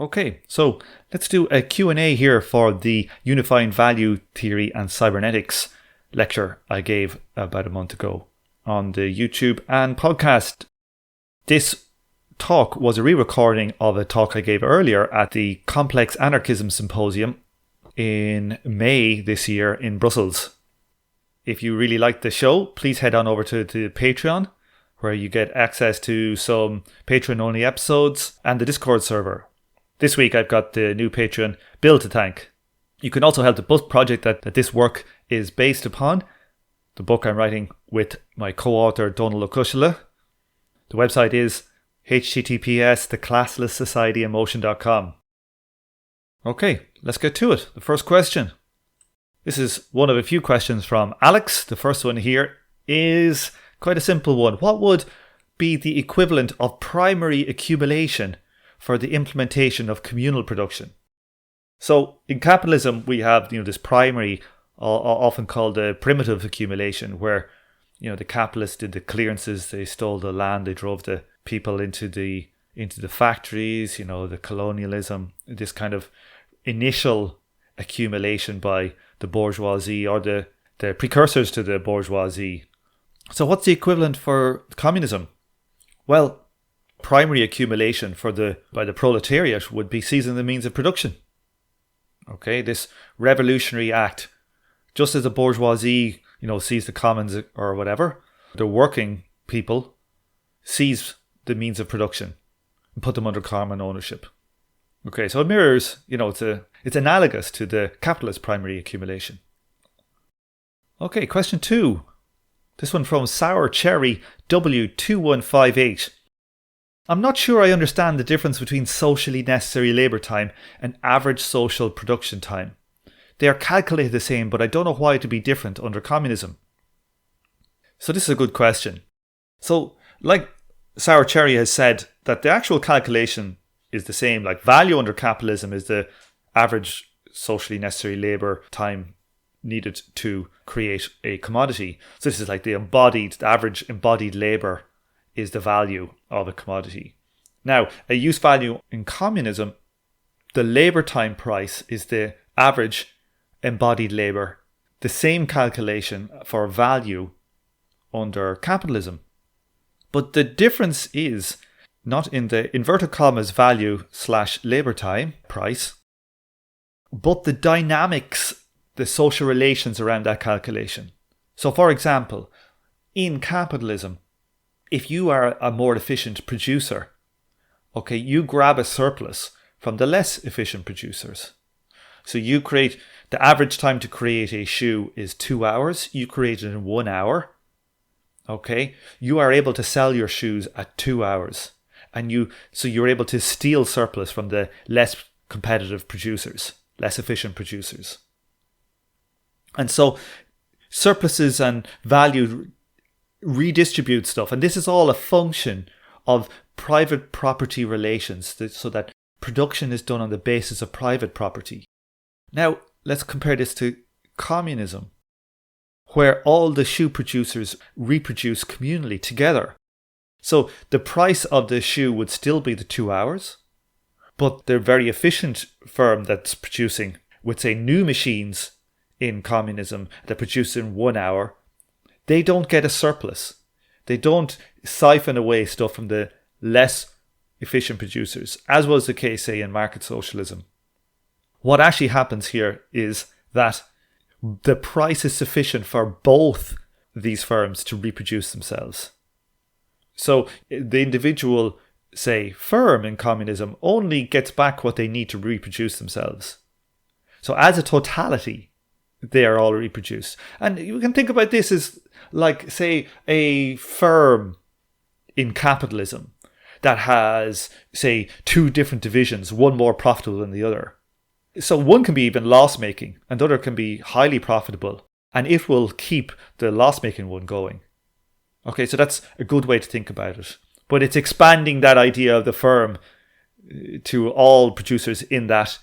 Okay, so let's do a Q&A here for the Unifying Value Theory and Cybernetics lecture I gave about a month ago on the YouTube and podcast. This talk was a re-recording of a talk I gave earlier at the Complex Anarchism Symposium in May this year in Brussels. If you really like the show, please head on over to Patreon, where you get access to some Patreon-only episodes and the Discord server. This week I've got the new patron, Bill, to thank. You can also help the book project that this work is based upon, the book I'm writing with my co-author Donal O'Cushla. The website is https://theclasslesssocietyinmotion.com. Okay, let's get to it. The first question. This is one of a few questions from Alex. The first one here is quite a simple one. What would be the equivalent of primary accumulation for the implementation of communal production? So in capitalism, we have this primary, often called the primitive accumulation, where the capitalists did the clearances, they stole the land, they drove the people into the factories, the colonialism, this kind of initial accumulation by the bourgeoisie or the precursors to the bourgeoisie. So what's the equivalent for communism? Well, primary accumulation by the proletariat would be seizing the means of production. Okay, this revolutionary act, just as the bourgeoisie, seized the commons or whatever, the working people seize the means of production and put them under common ownership. Okay, so it mirrors, it's analogous to the capitalist primary accumulation. Okay, question 2. This one from Sour Cherry W2158. I'm not sure I understand the difference between socially necessary labour time and average social production time. They are calculated the same, but I don't know why it would be different under communism. So this is a good question. So, like Sour Cherry has said, that the actual calculation is the same. Like value under capitalism is the average socially necessary labour time needed to create a commodity. So this is like the average embodied labour is the value of a commodity. Now, a use value in communism, the labour time price is the average embodied labour. The same calculation for value under capitalism. But the difference is not in the inverted commas value / labour time price, but the dynamics, the social relations around that calculation. So for example, in capitalism, if you are a more efficient producer, okay, you grab a surplus from the less efficient producers. So you create, the average time to create a shoe is 2 hours. You create it in 1 hour. Okay, you are able to sell your shoes at 2 hours. And you're able to steal surplus from the less competitive producers, less efficient producers. And so surpluses and value redistribute stuff, and this is all a function of private property relations, so that production is done on the basis of private property. Now let's compare this to communism, where all the shoe producers reproduce communally together. So the price of the shoe would still be the 2 hours, but the very efficient firm that's producing, with say new machines in communism that produce in 1 hour, they don't get a surplus. They don't siphon away stuff from the less efficient producers, as was the case, say, in market socialism. What actually happens here is that the price is sufficient for both these firms to reproduce themselves. So the individual, say, firm in communism only gets back what they need to reproduce themselves. So as a totality, they are all reproduced. And you can think about this as like, say, a firm in capitalism that has, say, 2 different divisions, one more profitable than the other. So one can be even loss-making and the other can be highly profitable, and it will keep the loss-making one going. Okay, so that's a good way to think about it. But it's expanding that idea of the firm to all producers in that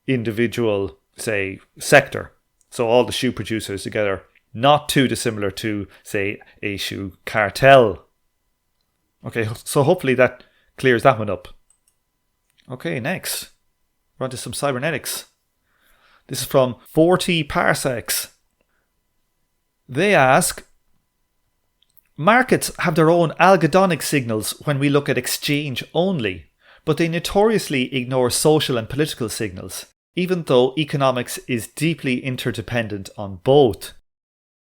individual, say, sector. So all the shoe producers together, not too dissimilar to, say, a shoe cartel. Okay, so hopefully that clears that one up. Okay, next. We're on to some cybernetics. This is from 40 Parsecs. They ask, markets have their own algorithmic signals when we look at exchange only, but they notoriously ignore social and political signals, even though economics is deeply interdependent on both.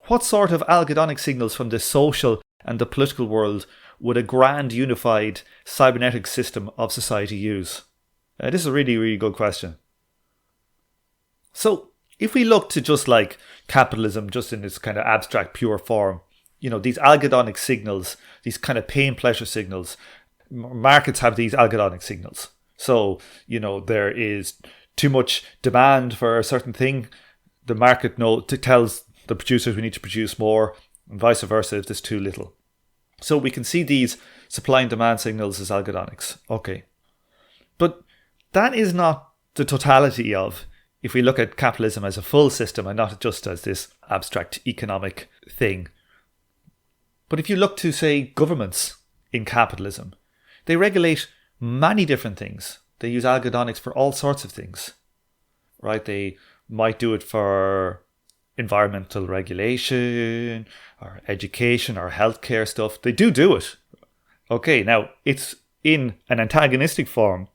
What sort of algorithmic signals from the social and the political world would a grand unified cybernetic system of society use? This is a really, really good question. So, if we look to just like capitalism, just in this kind of abstract, pure form, these algorithmic signals, these kind of pain-pleasure signals, markets have these algorithmic signals. So, there is too much demand for a certain thing. The market tells the producers we need to produce more, and vice versa if there's too little. So we can see these supply and demand signals as algorithmics. Okay. But that is not the totality of, if we look at capitalism as a full system and not just as this abstract economic thing. But if you look to, say, governments in capitalism, they regulate many different things. They use algorithmics for all sorts of things, right? They might do it for environmental regulation or education or healthcare stuff. They do it. Okay, now it's in an antagonistic form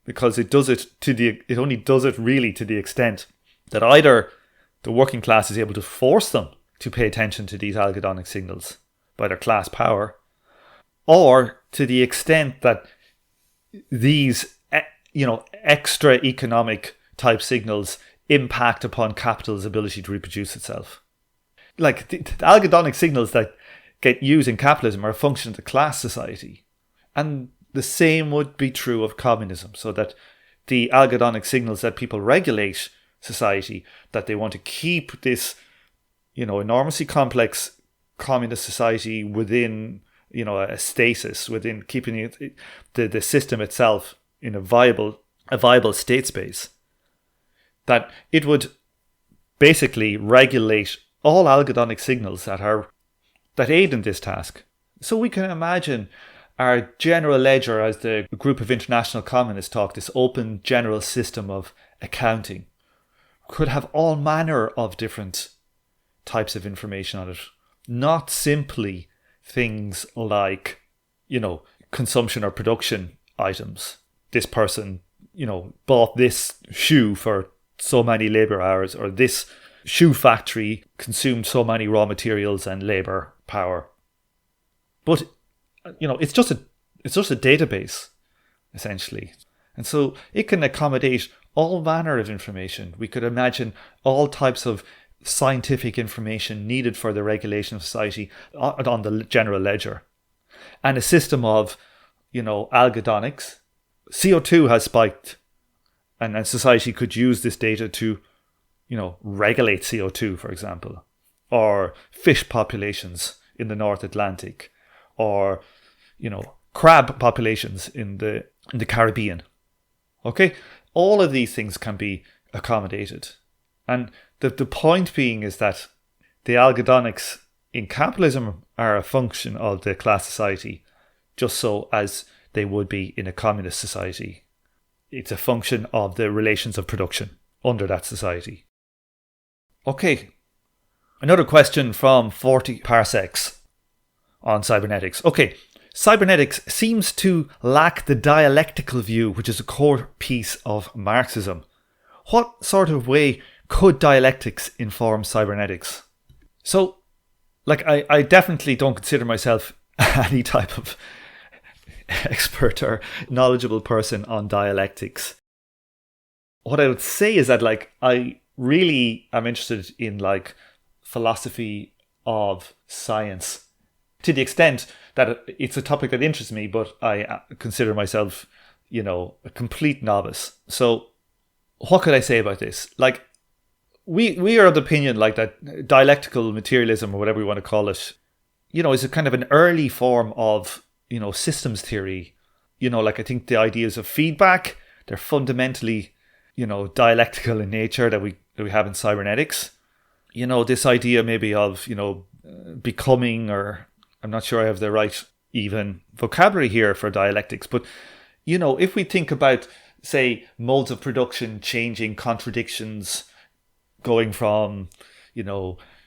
because it only does it really to the extent that either the working class is able to force them to pay attention to these algorithmic signals by their class power, or to the extent that these extra economic type signals impact upon capital's ability to reproduce itself. Like the algorithmic signals that get used in capitalism are a function of the class society. And the same would be true of communism, so that the algorithmic signals that people regulate society, that they want to keep this, enormously complex communist society within, a stasis, within keeping it, the system itself in a viable state space, that it would basically regulate all algorithmic signals that aid in this task. So we can imagine our general ledger, as the group of international communists talk, this open general system of accounting, could have all manner of different types of information on it. Not simply things like, consumption or production items. This person, bought this shoe for so many labor hours, or this shoe factory consumed so many raw materials and labor power. But it's just a database, essentially. And so it can accommodate all manner of information. We could imagine all types of scientific information needed for the regulation of society on the general ledger. And a system of, algorithmics. CO2 has spiked, and society could use this data to, regulate CO2, for example, or fish populations in the North Atlantic, or, crab populations in the Caribbean. Okay, all of these things can be accommodated. And the point being is that the algorithmics in capitalism are a function of the class society, just so as they would be in a communist society. It's a function of the relations of production under that society. Okay, another question from 40 Parsecs on cybernetics. Okay, cybernetics seems to lack the dialectical view, which is a core piece of Marxism. What sort of way could dialectics inform cybernetics? So, I definitely don't consider myself any type of expert or knowledgeable person on dialectics. What I would say is that I really am interested in philosophy of science, to the extent that it's a topic that interests me, but I consider myself, a complete novice. So what could I say about this? We are of the opinion that dialectical materialism, or whatever we want to call it, is a kind of an early form of, systems theory. I think the ideas of feedback, they're fundamentally, dialectical in nature that we have in cybernetics. This idea maybe of, becoming, or I'm not sure I have the right even vocabulary here for dialectics, but, if we think about say, modes of production changing, contradictions, going from,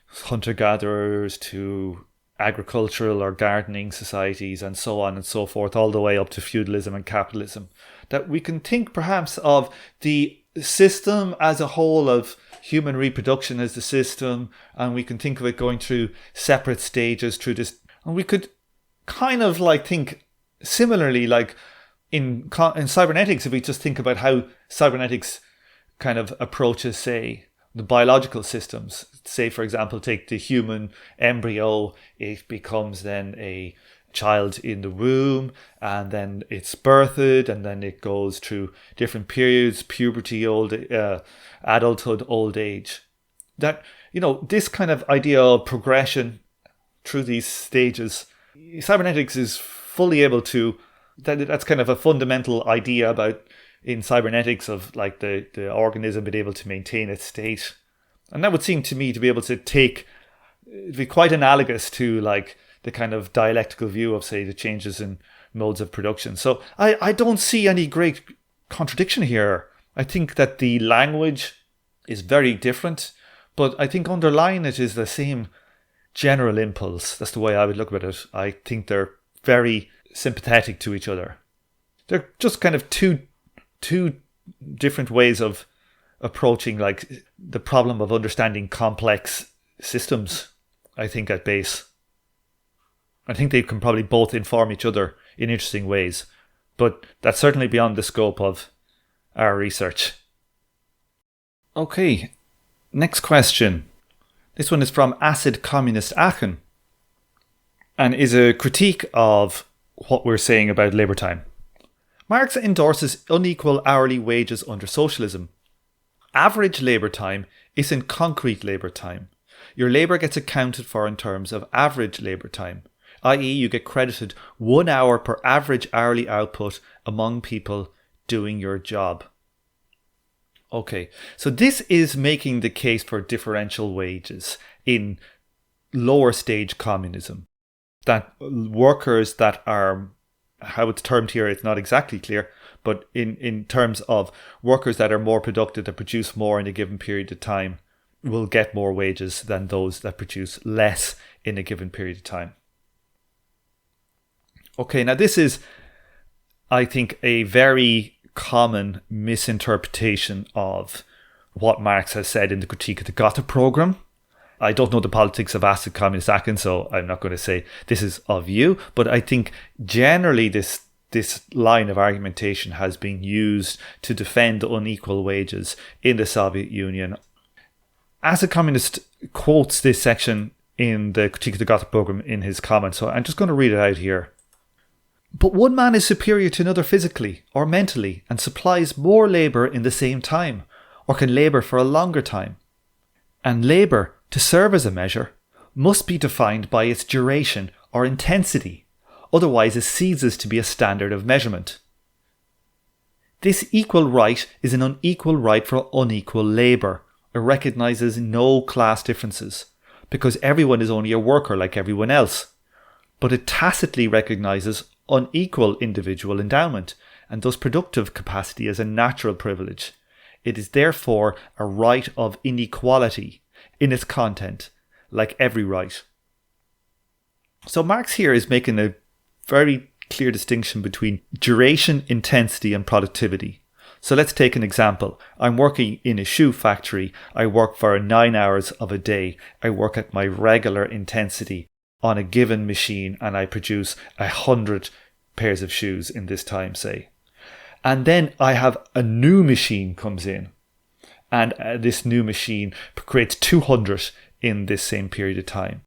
hunter-gatherers to agricultural or gardening societies and so on and so forth, all the way up to feudalism and capitalism. That we can think perhaps of the system as a whole, of human reproduction as the system, and we can think of it going through separate stages through this. And we could kind of think similarly, like in cybernetics, if we just think about how cybernetics kind of approaches, say, the biological systems. Say, for example, take the human embryo. It becomes then a child in the womb, and then it's birthed, and then it goes through different periods: puberty, adulthood, old age. That, this kind of idea of progression through these stages, cybernetics is fully able to. That's kind of a fundamental idea about in cybernetics of the organism being able to maintain its state. And that would seem to me to be able to be quite analogous to the kind of dialectical view of, say, the changes in modes of production. So I don't see any great contradiction here. I think that the language is very different, but I think underlying it is the same general impulse. That's the way I would look at it. I think they're very sympathetic to each other. They're just kind of two different ways of approaching the problem of understanding complex systems, I think, at base. I think they can probably both inform each other in interesting ways, but that's certainly beyond the scope of our research. Okay, next question. This one is from Acid Communist Aachen and is a critique of what we're saying about labour time. Marx endorses unequal hourly wages under socialism. Average labour time isn't concrete labour time. Your labour gets accounted for in terms of average labour time, i.e. you get credited 1 hour per average hourly output among people doing your job. Okay, so this is making the case for differential wages in lower stage communism. That workers that are, how it's termed here, it's not exactly clear, but in terms of workers that are more productive, that produce more in a given period of time, will get more wages than those that produce less in a given period of time. Okay, now this is, I think, a very common misinterpretation of what Marx has said in the Critique of the Gotha program. I don't know the politics of Acid Communist Aachen, so I'm not going to say this is of you, but I think generally this line of argumentation has been used to defend unequal wages in the Soviet Union. Acid Communist quotes this section in the Critique of the Gotha program in his comments, so I'm just going to read it out here. But one man is superior to another physically or mentally and supplies more labour in the same time, or can labour for a longer time. And labour, to serve as a measure, must be defined by its duration or intensity, otherwise it ceases to be a standard of measurement. This equal right is an unequal right for unequal labour. It recognises no class differences, because everyone is only a worker like everyone else. But it tacitly recognises unequal individual endowment, and thus productive capacity as a natural privilege. It is therefore a right of inequality in its content, like every right. So Marx here is making a very clear distinction between duration, intensity, and productivity. So let's take an example. I'm working in a shoe factory. I work for 9 hours of a day. I work at my regular intensity on a given machine, and I produce 100 pairs of shoes in this time, say. And then I have a new machine comes in, and this new machine creates 200 in this same period of time.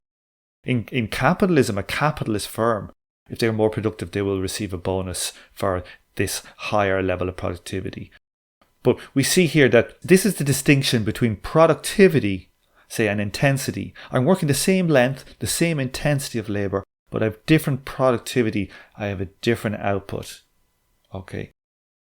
In capitalism, a capitalist firm, if they're more productive, they will receive a bonus for this higher level of productivity. But we see here that this is the distinction between productivity, say, and intensity. I'm working the same length, the same intensity of labour, but I have different productivity. I have a different output. Okay.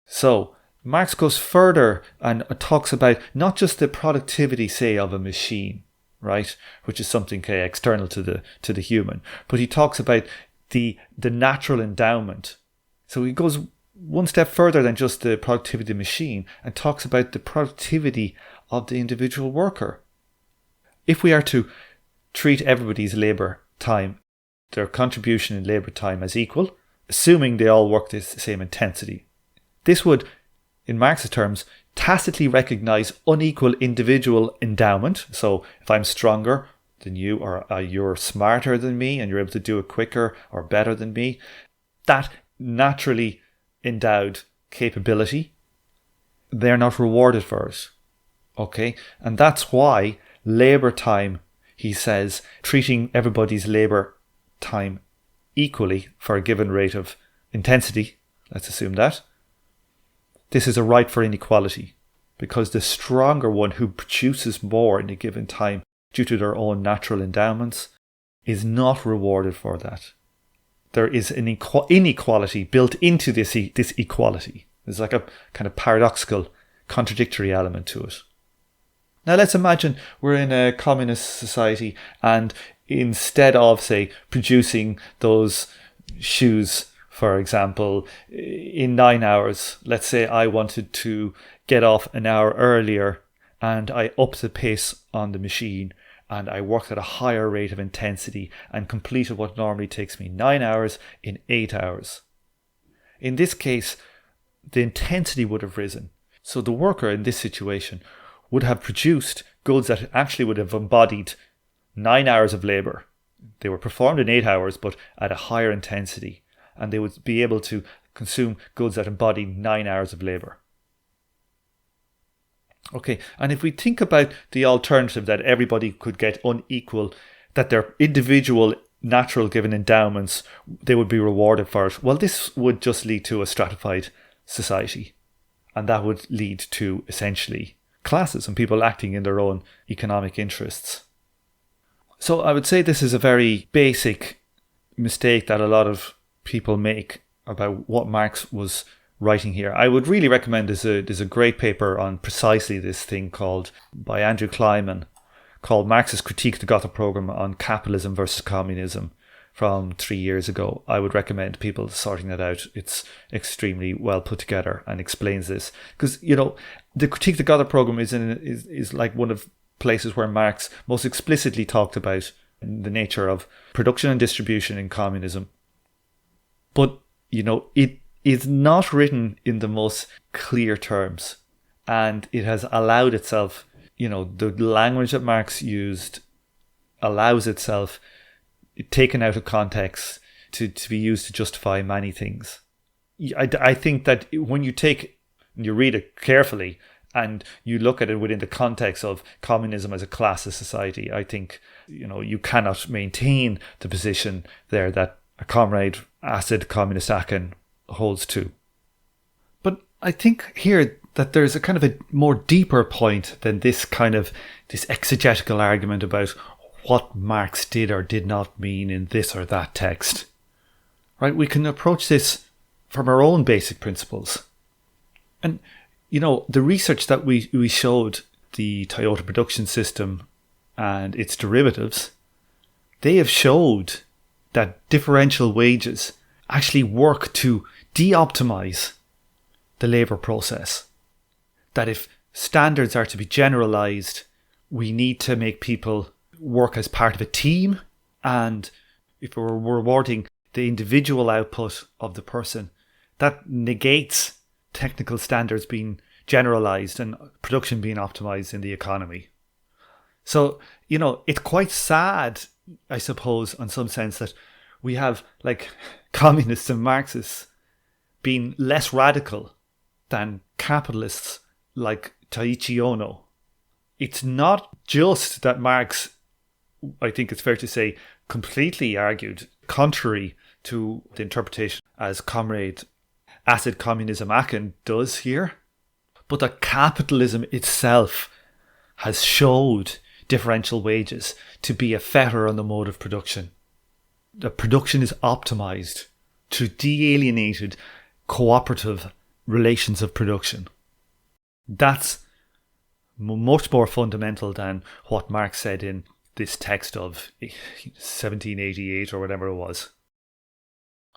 So Marx goes further and talks about not just the productivity, say, of a machine, right, which is something external to the human, but he talks about the natural endowment. So he goes one step further than just the productivity of the machine and talks about the productivity of the individual worker. If we are to treat everybody's labour time, their contribution in labour time as equal, assuming they all work this same intensity, this would, in Marx's terms, tacitly recognise unequal individual endowment. So if I'm stronger than you, or you're smarter than me and you're able to do it quicker or better than me, that naturally endowed capability, they're not rewarded for it. Okay? And that's why labour time, he says, treating everybody's labour time equally for a given rate of intensity, let's assume that, this is a right for inequality, because the stronger one who produces more in a given time due to their own natural endowments is not rewarded for that. There is an inequality built into this equality. There's like a kind of paradoxical, contradictory element to it. Now let's imagine we're in a communist society, and instead of, say, producing those shoes, for example, in 9 hours, let's say I wanted to get off an hour earlier and I upped the pace on the machine and I worked at a higher rate of intensity and completed what normally takes me 9 hours in 8 hours. In this case, the intensity would have risen. So the worker in this situation would have produced goods that actually would have embodied 9 hours of labour. They were performed in 8 hours, but at a higher intensity. And they would be able to consume goods that embody 9 hours of labour. Okay, and if we think about the alternative that everybody could get unequal, that their individual natural given endowments, they would be rewarded for it, well, this would just lead to a stratified society. And that would lead to, essentially, classes and people acting in their own economic interests. So I would say this is a very basic mistake that a lot of people make about what Marx was writing here. I would really recommend there's a great paper on precisely this thing by Andrew Kleiman called Marx's Critique of the Gotha Programme on Capitalism versus Communism from 3 years ago. I would recommend people sorting that out. It's extremely well put together and explains this. Because, the Critique of the Gotha Programme is like one of places where Marx most explicitly talked about the nature of production and distribution in communism. But, it is not written in the most clear terms. And it has allowed itself, the language that Marx used allows itself, taken out of context, to be used to justify many things. I think that when you read it carefully and you look at it within the context of communism as a classist society, I think, you cannot maintain the position there that a comrade Acid Communist Aachen holds to. But I think here that there's a kind of a more deeper point than this exegetical argument about what Marx did or did not mean in this or that text. Right? We can approach this from our own basic principles. And, the research that we showed, the Toyota production system and its derivatives, they have showed that differential wages actually work to de-optimize the labour process. That if standards are to be generalised, we need to make people work as part of a team, and if we're rewarding the individual output of the person, that negates technical standards being generalised and production being optimised in the economy. So, it's quite sad, I suppose, in some sense, that we have communists and Marxists being less radical than capitalists like Taiichi Ohno. It's not just that Marx, I think it's fair to say, completely argued contrary to the interpretation as Comrade Acid Communism Aachen does here, but that capitalism itself has showed differential wages to be a fetter on the mode of production. The production is optimized to de-alienated cooperative relations of production. That's much more fundamental than what Marx said in this text of 1788 or whatever it was.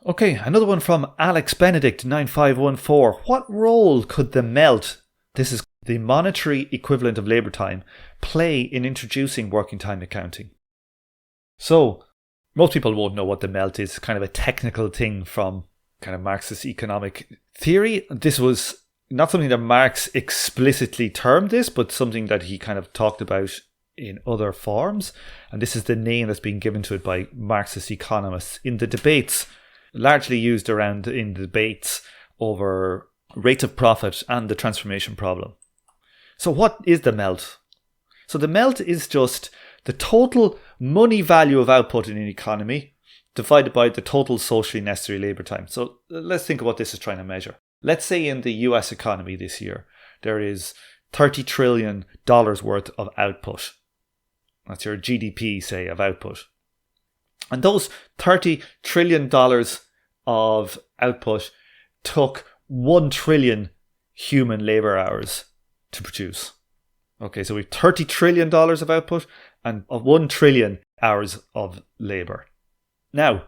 Okay, another one from Alex Benedict 9514. What role could the M.E.L.T, this is the monetary equivalent of labour time, play in introducing working time accounting? So, most people won't know what the M.E.L.T is, kind of a technical thing from kind of Marxist economic theory. This was not something that Marx explicitly termed this, but something that he kind of talked about in other forms. And this is the name that's been given to it by Marxist economists in the debates, largely used around in debates over rates of profit and the transformation problem. So what is the M.E.L.T? So the M.E.L.T is just the total money value of output in an economy divided by the total socially necessary labour time. So let's think of what this is trying to measure. Let's say in the US economy this year, there is $30 trillion worth of output. That's your GDP, say, of output. And those $30 trillion of output took 1 trillion human labour hours to produce. Okay, so we have $30 trillion of output and 1 trillion hours of labour. Now,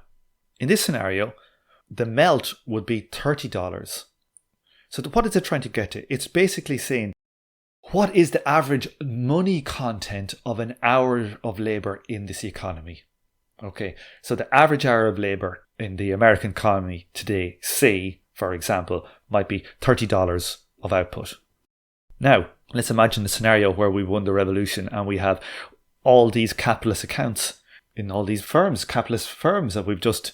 in this scenario, the M.E.L.T would be $30. So what is it trying to get to? It's basically saying, what is the average money content of an hour of labour in this economy? Okay, so the average hour of labour in the American economy today, say, for example, might be $30 of output. Now, let's imagine the scenario where we won the revolution and we have all these capitalist accounts in all these firms, capitalist firms that we've just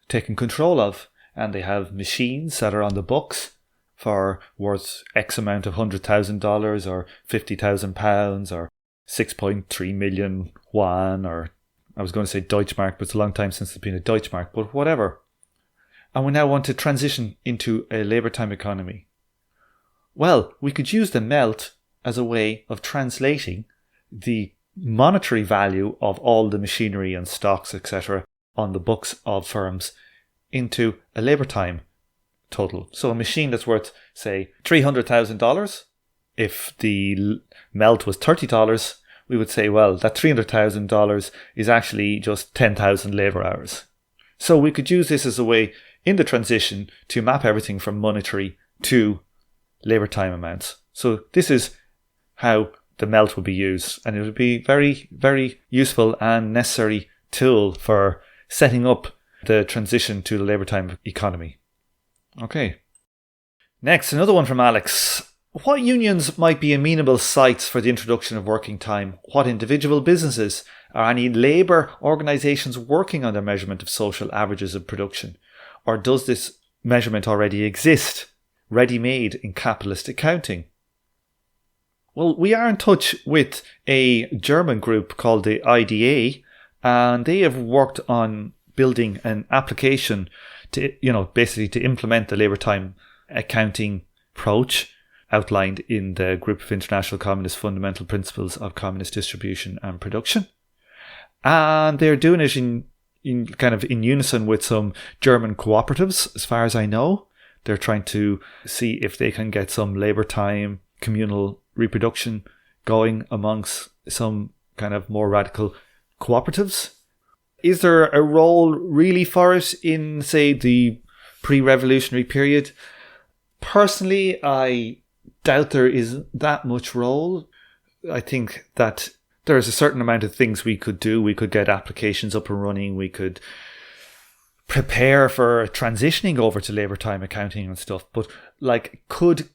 taken control of. And they have machines that are on the books for worth X amount of $100,000 or £50,000 or 6.3 million yuan, or I was going to say Deutschmark, but it's a long time since there's been a Deutschmark, but whatever. And we now want to transition into a labour time economy. Well, we could use the M.E.L.T as a way of translating the monetary value of all the machinery and stocks, etc., on the books of firms into a labour time total. So a machine that's worth, say, $300,000, if the M.E.L.T was $30, we would say, well, that $300,000 is actually just 10,000 labour hours. So we could use this as a way in the transition to map everything from monetary to labour time amounts. So this is how the M.E.L.T would be used, and it would be very, very useful and necessary tool for setting up the transition to the labour time economy. Okay. Next, another one from Alex. What unions might be amenable sites for the introduction of working time? What individual businesses? Are any labour organisations working on the measurement of social averages of production? Or does this measurement already exist, ready-made in capitalist accounting? Well, we are in touch with a German group called the IDA, and they have worked on building an application to, basically to implement the labour time accounting approach outlined in the Group of International Communist Fundamental Principles of Communist Distribution and Production. And they're doing it in unison with some German cooperatives, as far as I know. They're trying to see if they can get some labour time communal reproduction going amongst some kind of more radical cooperatives. Is there a role really for it in, say, the pre-revolutionary period? Personally, I doubt there is that much role. I think that there's a certain amount of things we could do. We could get applications up and running. We could prepare for transitioning over to labour time accounting and stuff. But could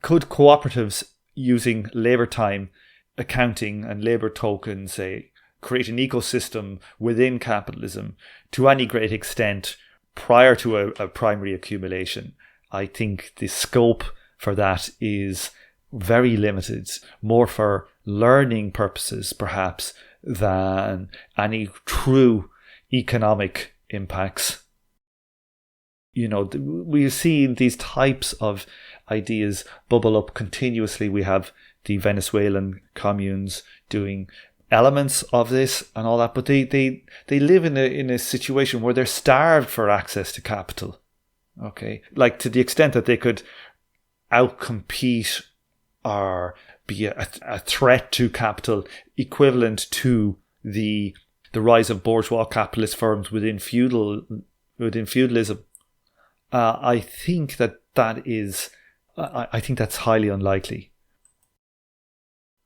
cooperatives using labour time accounting and labour tokens, say, create an ecosystem within capitalism to any great extent prior to a primary accumulation? I think the scope for that is very limited, more for learning purposes perhaps than any true economic impacts. We see these types of ideas bubble up continuously. We have the Venezuelan communes doing elements of this and all that, but they live in a situation where they're starved for access to capital. Okay, to the extent that they could outcompete or be a threat to capital equivalent to the rise of bourgeois capitalist firms within feudal within feudalism. I think I think that's highly unlikely.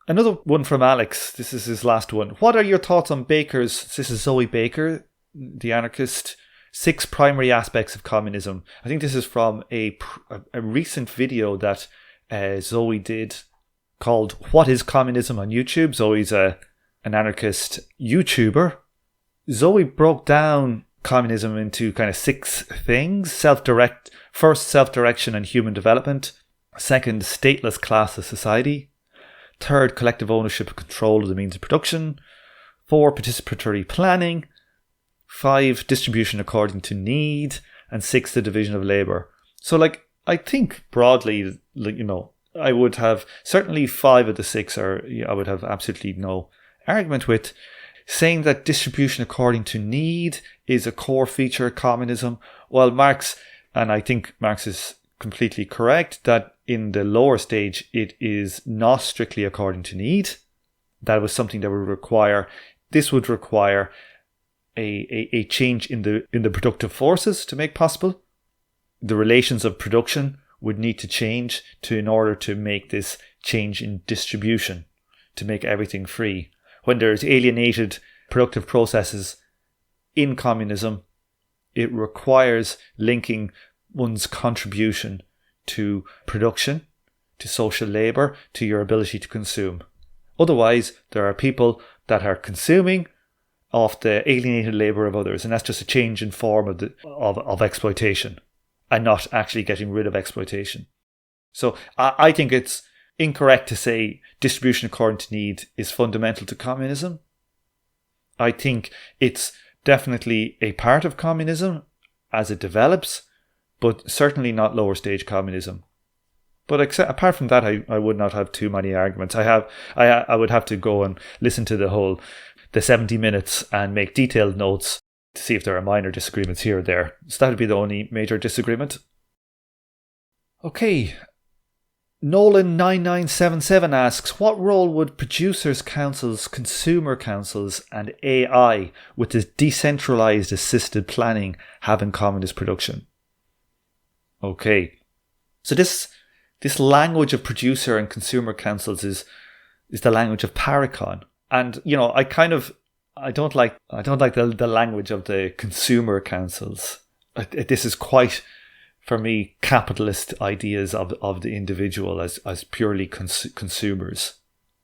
Another one from Alex. This is his last one. What are your thoughts on Baker's, this is Zoe Baker, the anarchist, 6 primary aspects of communism? I think this is from a recent video that Zoe did called What is Communism on YouTube. Zoe's an anarchist YouTuber. Zoe broke down communism into kind of 6 things. First, self-direction and human development. Second, stateless class of society. Third, collective ownership and control of the means of production. 4, participatory planning. 5, distribution according to need. And 6, the division of labour. So, I think broadly, I would have certainly 5 of the 6 I would have absolutely no argument with. Saying that distribution according to need is a core feature of communism, while Marx, and I think Marx is completely correct, that in the lower stage it is not strictly according to need. That was something that would require a change in the productive forces to make possible. The relations of production would need to change in order to make this change in distribution, to make everything free. When there's alienated productive processes in communism, it requires linking one's contribution to production, to social labour, to your ability to consume. Otherwise, there are people that are consuming off the alienated labour of others, and that's just a change in form of exploitation, and not actually getting rid of exploitation. So I think it's incorrect to say distribution according to need is fundamental to communism. I think it's definitely a part of communism as it develops, but certainly not lower stage communism. But apart from that, I would not have too many arguments. I would have to go and listen to the 70 minutes and make detailed notes to see if there are minor disagreements here or there. So that would be the only major disagreement. Okay. Nolan9977 asks, what role would producers' councils, consumer councils, and AI with this decentralized assisted planning have in communist production? Okay. So this language of producer and consumer councils is the language of Paracon. And, I don't like the language of the consumer councils. This is quite, for me, capitalist ideas of the individual as purely consumers.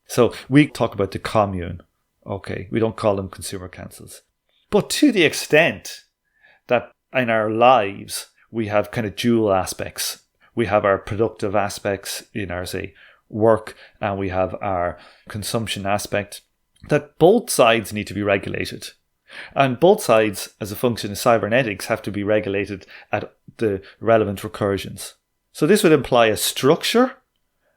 So we talk about the commune. Okay, we don't call them consumer councils. But to the extent that in our lives we have kind of dual aspects. We have our productive aspects in our, say, work, and we have our consumption aspect, that both sides need to be regulated. And both sides, as a function of cybernetics, have to be regulated at the relevant recursions. So this would imply a structure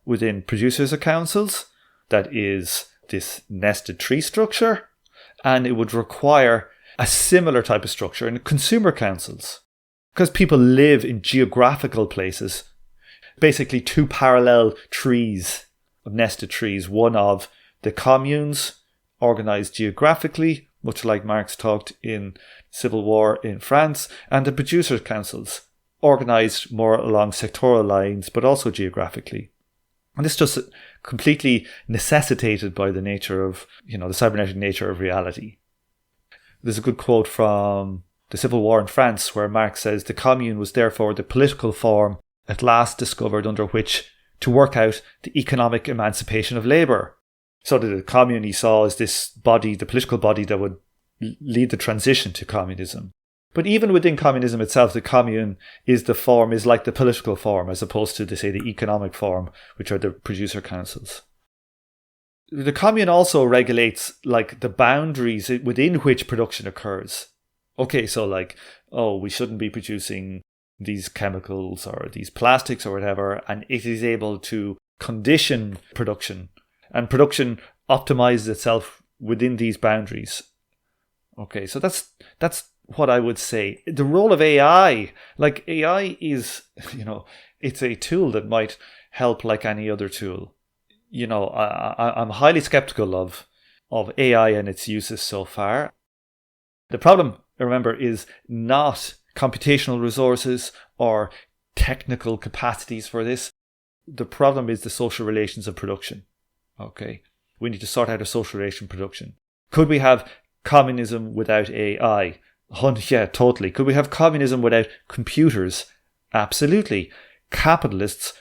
within producers of councils that is this nested tree structure, and it would require a similar type of structure in consumer councils. Because people live in geographical places, basically 2 parallel trees of nested trees, one of the communes organised geographically, much like Marx talked in Civil War in France, and the producers' councils, organised more along sectoral lines, but also geographically. And this just completely necessitated by the nature of, the cybernetic nature of reality. There's a good quote from the Civil War in France where Marx says, the commune was therefore the political form at last discovered under which to work out the economic emancipation of labour. So the commune he saw as this body, the political body that would lead the transition to communism. But even within communism itself, the commune is like the political form, as opposed to, the economic form, which are the producer councils. The commune also regulates the boundaries within which production occurs. Okay, so we shouldn't be producing these chemicals or these plastics or whatever, and it is able to condition production, and production optimizes itself within these boundaries. Okay, so that's what I would say. The role of AI, AI is, it's a tool that might help like any other tool. I'm highly skeptical of AI and its uses so far. The problem, remember, is not computational resources or technical capacities for this. The problem is the social relations of production. Okay, we need to sort out a social relation production. Could we have communism without AI? Yeah, totally. Could we have communism without computers? Absolutely. Capitalists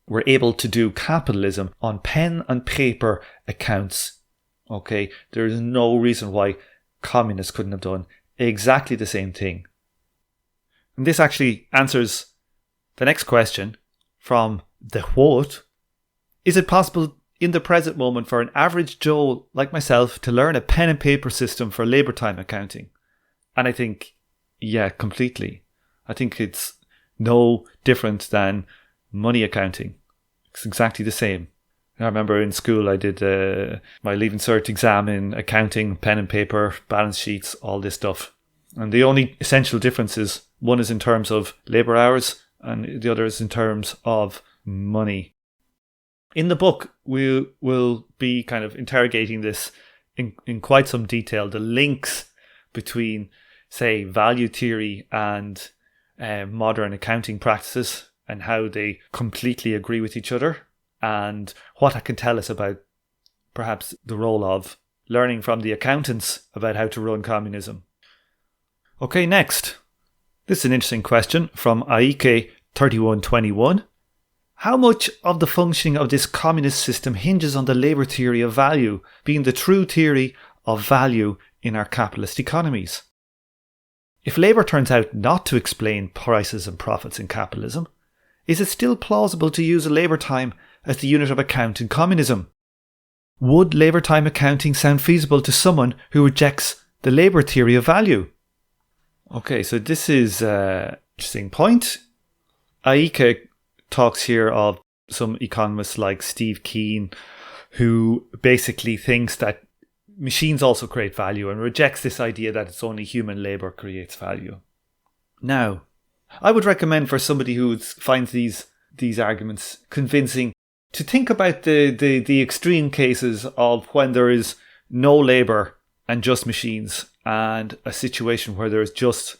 were able to do capitalism on pen and paper accounts. Okay, there is no reason why communists couldn't have done exactly the same thing. And this actually answers the next question from the What. Is it possible in the present moment for an average Joe like myself to learn a pen and paper system for labour time accounting? And I think, yeah, completely. I think it's no different than money accounting. It's exactly the same. I remember in school I did my Leaving Cert exam in accounting, pen and paper, balance sheets, all this stuff. And the only essential difference is one is in terms of labour hours and the other is in terms of money. In the book, we will be kind of interrogating this in quite some detail, the links between, say, value theory and modern accounting practices and how they completely agree with each other, and what that can tell us about perhaps the role of learning from the accountants about how to run communism. Okay, next. This is an interesting question from Aike3121. How much of the functioning of this communist system hinges on the labour theory of value being the true theory of value in our capitalist economies? If labour turns out not to explain prices and profits in capitalism, is it still plausible to use labour time as the unit of account in communism? Would labour time accounting sound feasible to someone who rejects the labour theory of value? Okay, so this is an interesting point. Aike talks here of some economists like Steve Keen, who basically thinks that machines also create value and rejects this idea that it's only human labour creates value. Now, I would recommend for somebody who finds these arguments convincing to think about the extreme cases of when there is no labour and just machines, and a situation where there is just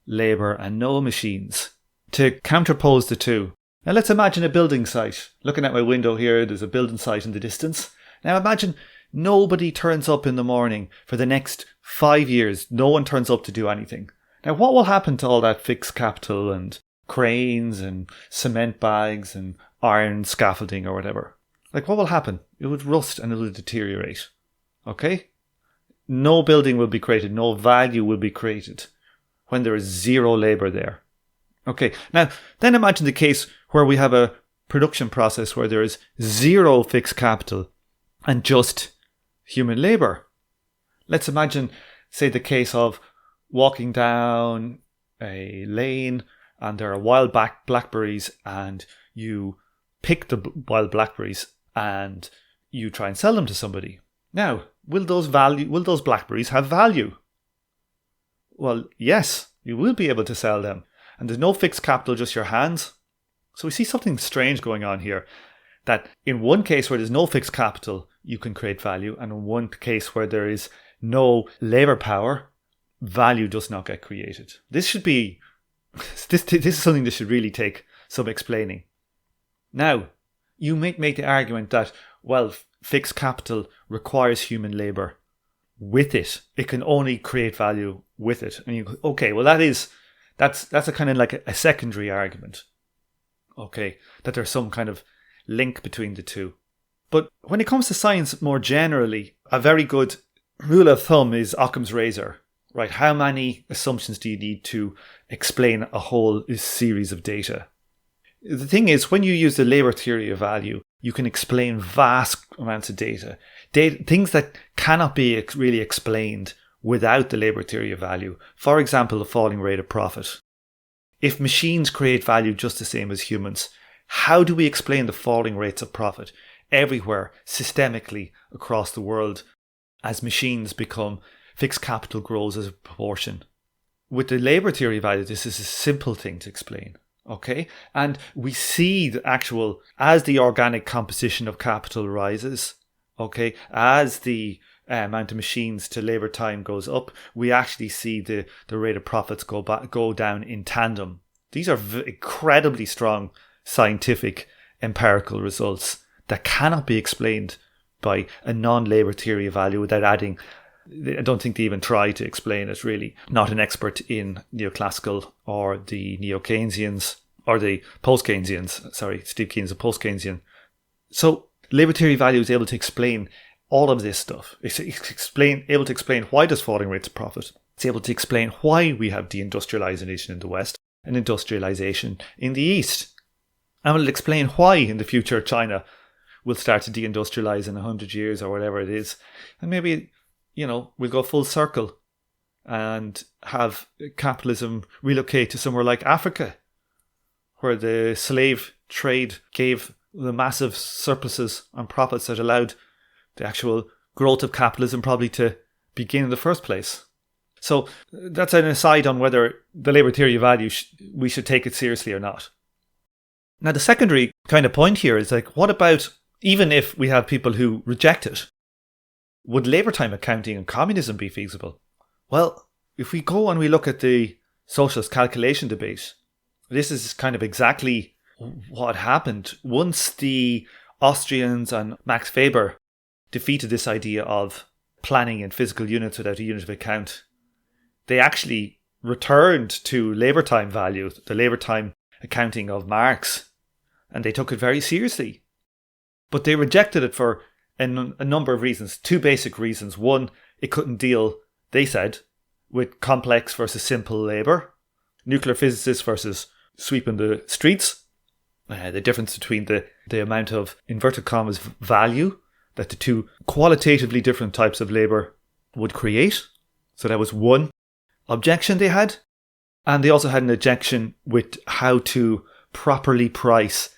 labour and no machines, to counterpose the two. Now let's imagine a building site. Looking at my window here, there's a building site in the distance. Now imagine nobody turns up in the morning for the next 5 years. No one turns up to do anything. Now what will happen to all that fixed capital and cranes and cement bags and iron scaffolding or whatever? Like, what will happen? It would rust and it would deteriorate. Okay? No building will be created. No value will be created when there is zero labour there. Okay, now then imagine the case where we have a production process where there is zero fixed capital and just human labour. Let's imagine, say, the case of walking down a lane and there are wild blackberries and you pick the wild blackberries and you try and sell them to somebody. Now, will those blackberries have value? Well, yes, you will be able to sell them. And there's no fixed capital, just your hands. So we see something strange going on here. That in one case where there's no fixed capital, you can create value. And in one case where there is no labour power, value does not get created. This is something that should really take some explaining. Now, you might make the argument that, well, fixed capital requires human labour with it. It can only create value with it. And you go, okay, well that's a kind of like a secondary argument. Okay, that there's some kind of link between the two. But when it comes to science more generally, a very good rule of thumb is Occam's razor, right? How many assumptions do you need to explain a whole series of data? The thing is, when you use the labour theory of value, you can explain vast amounts of data, things that cannot be really explained without the labour theory of value. For example, the falling rate of profit. If machines create value just the same as humans, how do we explain the falling rates of profit everywhere, systemically across the world, as machines become, fixed capital grows as a proportion? With the labour theory of value, this is a simple thing to explain. Okay, and we see the as the organic composition of capital rises, okay, as the amount of machines to labour time goes up, we actually see the rate of profits go down in tandem. These are incredibly strong scientific empirical results that cannot be explained by a non-labour theory of value without adding. I don't think they even try to explain it, really. Not an expert in neoclassical or the neo-Keynesians or the post-Keynesians. Sorry, Steve Keen's a post-Keynesian. So labour theory of value is able to explain all of this stuff. It's able to explain why there's falling rates of profit. It's able to explain why we have deindustrialization in the West and industrialization in the East. And will explain why in the future China will start to deindustrialize in 100 years or whatever it is. And maybe, we'll go full circle and have capitalism relocate to somewhere like Africa, where the slave trade gave the massive surpluses and profits that allowed the actual growth of capitalism probably to begin in the first place. So that's an aside on whether the labour theory of value, we should take it seriously or not. Now, the secondary kind of point here is what about, even if we have people who reject it, would labour time accounting and communism be feasible? Well, if we go and we look at the socialist calculation debate, this is kind of exactly what happened. Once the Austrians and Max Weber defeated this idea of planning in physical units without a unit of account, they actually returned to labour time value, the labour time accounting of Marx, and they took it very seriously. But they rejected it for a number of reasons. Two basic reasons. One, it couldn't deal, they said, with complex versus simple labour, nuclear physicists versus sweeping the streets, the difference between the amount of, inverted commas, value that the two qualitatively different types of labour would create. So that was one objection they had. And they also had an objection with how to properly price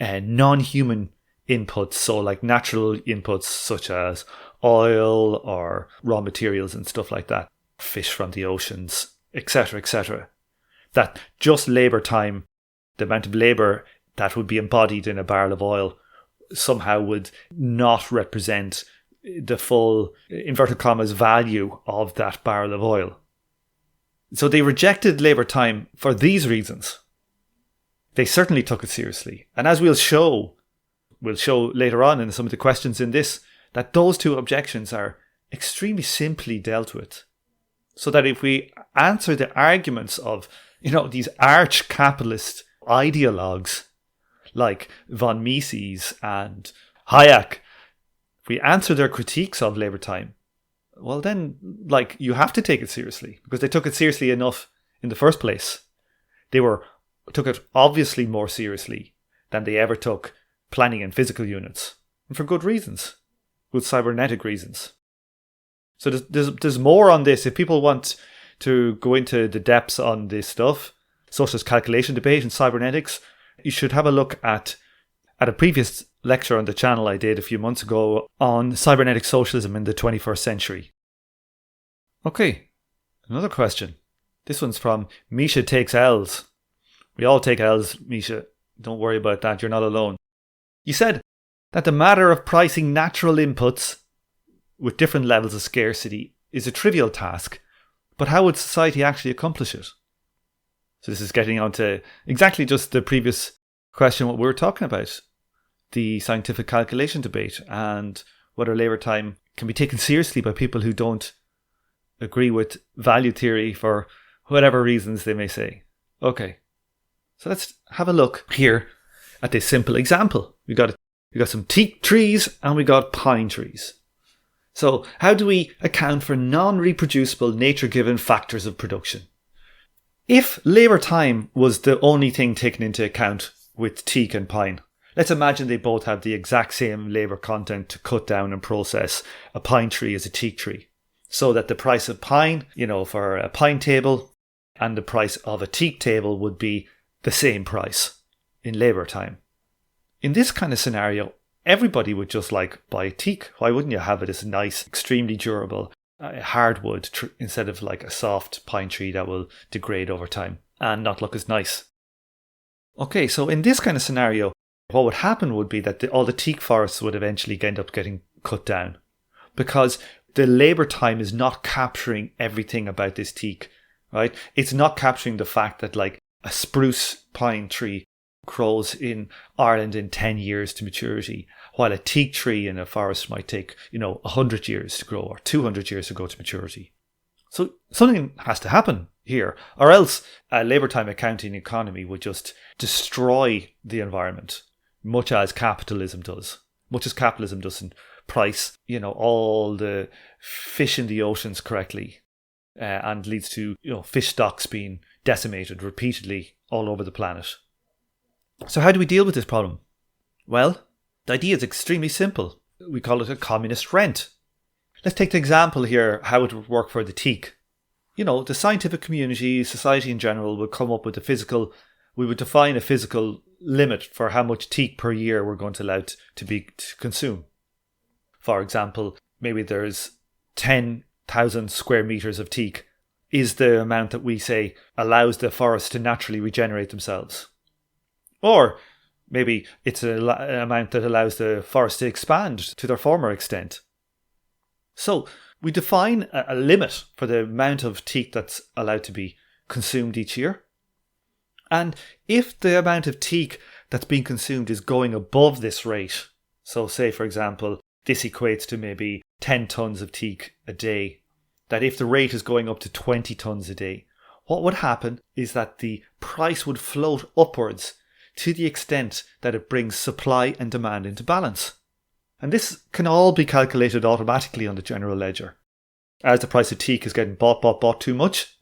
non-human inputs, so like natural inputs such as oil or raw materials and stuff like that, fish from the oceans, etc., etc. That just labour time, the amount of labour that would be embodied in a barrel of oil, somehow would not represent the full, inverted commas, value of that barrel of oil. So they rejected labour time for these reasons. They certainly took it seriously. And as we'll show later on in some of the questions in this, that those two objections are extremely simply dealt with. So that if we answer the arguments of, these arch-capitalist ideologues like von Mises and Hayek, if we answer their critiques of labour time, well then, you have to take it seriously, because they took it seriously enough in the first place. They took it obviously more seriously than they ever took planning in physical units, and for good reasons, good cybernetic reasons. So there's more on this. If people want to go into the depths on this stuff, socialist calculation debate and cybernetics, you should have a look at a previous lecture on the channel I did a few months ago on cybernetic socialism in the 21st century. Okay, another question. This one's from Misha Takes L's. We all take L's, Misha. Don't worry about that, you're not alone. You said that the matter of pricing natural inputs with different levels of scarcity is a trivial task, but how would society actually accomplish it? So this is getting on to exactly just the previous question, what we were talking about, the scientific calculation debate and whether labour time can be taken seriously by people who don't agree with value theory for whatever reasons they may say. Okay, so let's have a look here at this simple example. We got some teak trees and we got pine trees. So how do we account for non-reproducible nature-given factors of production? If labour time was the only thing taken into account with teak and pine, let's imagine they both have the exact same labour content to cut down and process a pine tree as a teak tree, so that the price of pine, for a pine table and the price of a teak table would be the same price in labour time. In this kind of scenario, everybody would just buy teak. Why wouldn't you have it as nice, extremely durable hardwood instead of a soft pine tree that will degrade over time and not look as nice? Okay, so in this kind of scenario, what would happen would be that all the teak forests would eventually end up getting cut down, because the labour time is not capturing everything about this teak, right? It's not capturing the fact that like a spruce pine tree grows in Ireland in 10 years to maturity, while a teak tree in a forest might take, 100 years to grow or 200 years to grow to maturity. So something has to happen here, or else a labour time accounting economy would just destroy the environment, much as capitalism does. Much as capitalism doesn't price, all the fish in the oceans correctly, and leads to, fish stocks being decimated repeatedly all over the planet. So how do we deal with this problem? Well, the idea is extremely simple. We call it a communist rent. Let's take the example here, how it would work for the teak. The scientific community, society in general, would come up with we would define a physical limit for how much teak per year we're going to allow to consume. For example, maybe there's 10,000 square meters of teak is the amount that we say allows the forest to naturally regenerate themselves. Or maybe it's an amount that allows the forest to expand to their former extent. So we define a limit for the amount of teak that's allowed to be consumed each year. And if the amount of teak that's being consumed is going above this rate, so say for example, this equates to maybe 10 tons of teak a day, that if the rate is going up to 20 tons a day, what would happen is that the price would float upwards to the extent that it brings supply and demand into balance. And this can all be calculated automatically on the general ledger. As the price of teak is getting bought too much,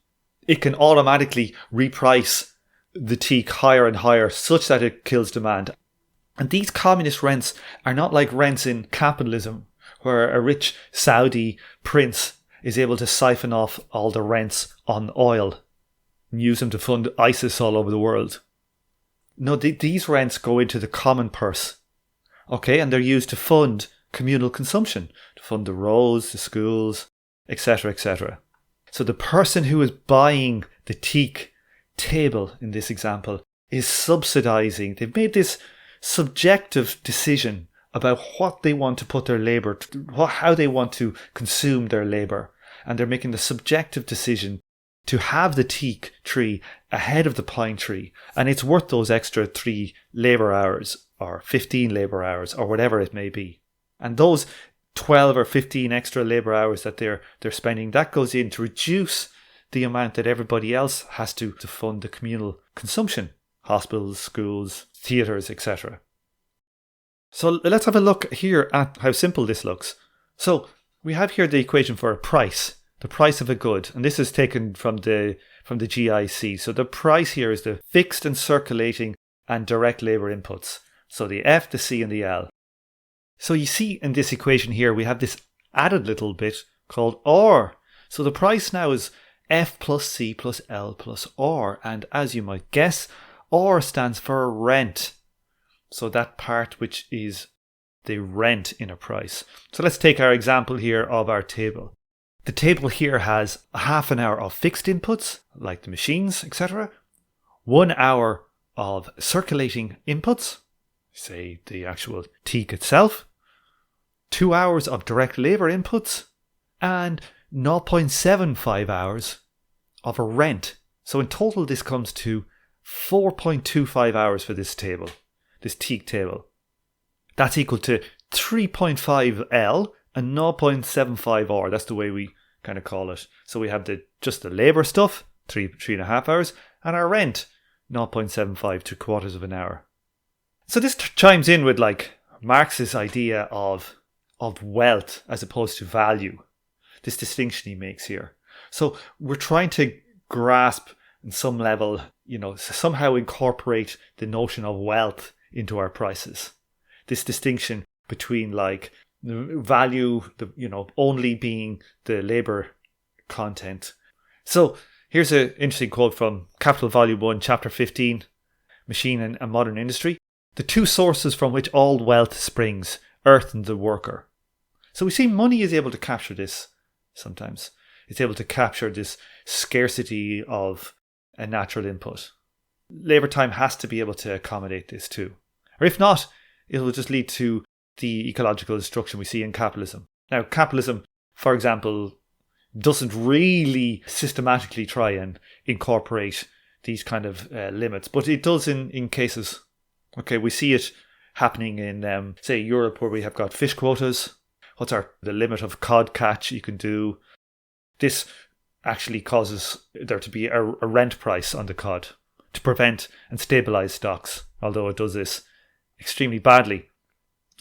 it can automatically reprice the teak higher and higher such that it kills demand. And these communist rents are not like rents in capitalism, where a rich Saudi prince is able to siphon off all the rents on oil and use them to fund ISIS all over the world. No, these rents go into the common purse. Okay, and they're used to fund communal consumption, to fund the roads, the schools, etc., etc. So the person who is buying the teak table in this example is subsidizing. They've made this subjective decision about what they want to put their labor, how they want to consume their labor. And they're making the subjective decision to have the teak tree ahead of the pine tree. And it's worth those extra 3 labor hours or 15 labor hours or whatever it may be. And those 12 or 15 extra labor hours that they're spending, that goes in to reduce the amount that everybody else has to fund the communal consumption. Hospitals, schools, theatres, etc. So let's have a look here at how simple this looks. So we have here the equation for a price. The price of a good, and this is taken from the GIC. So the price here is the fixed and circulating and direct labour inputs. So the F, the C and the L. So you see in this equation here we have this added little bit called R. So the price now is F plus C plus L plus R, and as you might guess, R stands for rent. So that part which is the rent in a price. So let's take our example here of our table. The table here has a half an hour of fixed inputs, like the machines, etc. 1 hour of circulating inputs, say the actual teak itself. 2 hours of direct labour inputs, and 0.75 hours of a rent. So in total this comes to 4.25 hours for this table, this teak table. That's equal to 3.5 L and 0.75 R. That's the way we kind of call it. So we have just the labour stuff, 3.5 hours, and our rent, 0.75 to quarters of an hour. So this chimes in with like Marx's idea of wealth as opposed to value. This distinction he makes here. So we're trying to grasp in some level, somehow incorporate the notion of wealth into our prices. This distinction between like value, only being the labour content. So here's an interesting quote from Capital Volume 1, Chapter 15, Machine and Modern Industry. The two sources from which all wealth springs, earth and the worker. So we see money is able to capture this sometimes. It's able to capture this scarcity of a natural input. Labour time has to be able to accommodate this too. Or if not, it will just lead to the ecological destruction we see in capitalism. Now, capitalism for example, doesn't really systematically try and incorporate these kind of limits, but it does in cases. Okay, we see it happening in, say, Europe, where we have got fish quotas. What's the limit of cod catch you can do? This actually causes there to be a rent price on the cod to prevent and stabilize stocks, although it does this extremely badly.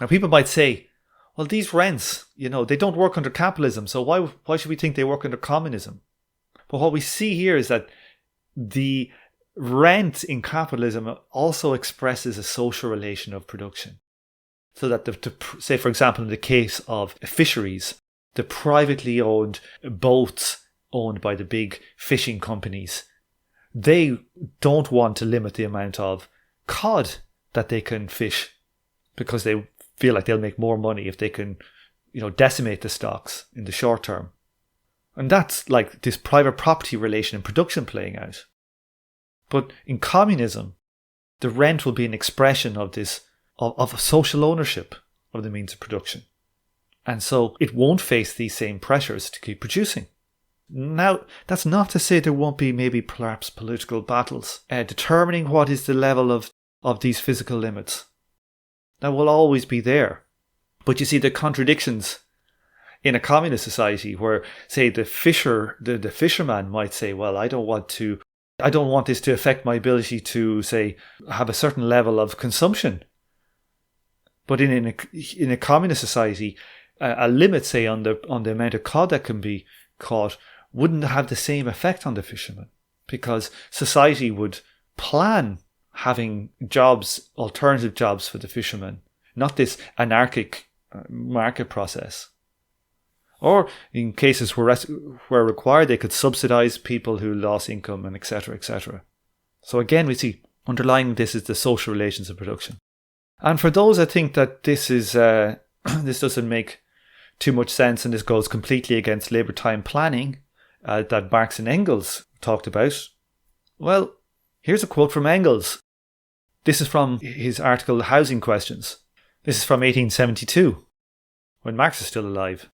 Now, people might say, well, these rents, they don't work under capitalism, so why should we think they work under communism? But what we see here is that the rent in capitalism also expresses a social relation of production. So that, say, for example, in the case of fisheries, the privately owned boats owned by the big fishing companies, they don't want to limit the amount of cod that they can fish because they feel like they'll make more money if they can, decimate the stocks in the short term. And that's like this private property relation and production playing out. But in communism, the rent will be an expression of this, of social ownership of the means of production. And so it won't face these same pressures to keep producing. Now, that's not to say there won't be maybe perhaps political battles determining what is the level of these physical limits. That will always be there. But you see the contradictions in a communist society where, say, the fisherman might say, well, I don't want this to affect my ability to, say, have a certain level of consumption. But in a communist society, a limit, say, on the amount of cod that can be caught wouldn't have the same effect on the fisherman, because society would plan having jobs, alternative jobs for the fishermen, not this anarchic market process. Or in cases where required, they could subsidize people who lost income, and etc., etc. So again, we see underlying this is the social relations of production. And for those that think that this doesn't make too much sense and this goes completely against labour time planning that Marx and Engels talked about, well, here's a quote from Engels. This is from his article Housing Questions. This is from 1872, when Marx is still alive.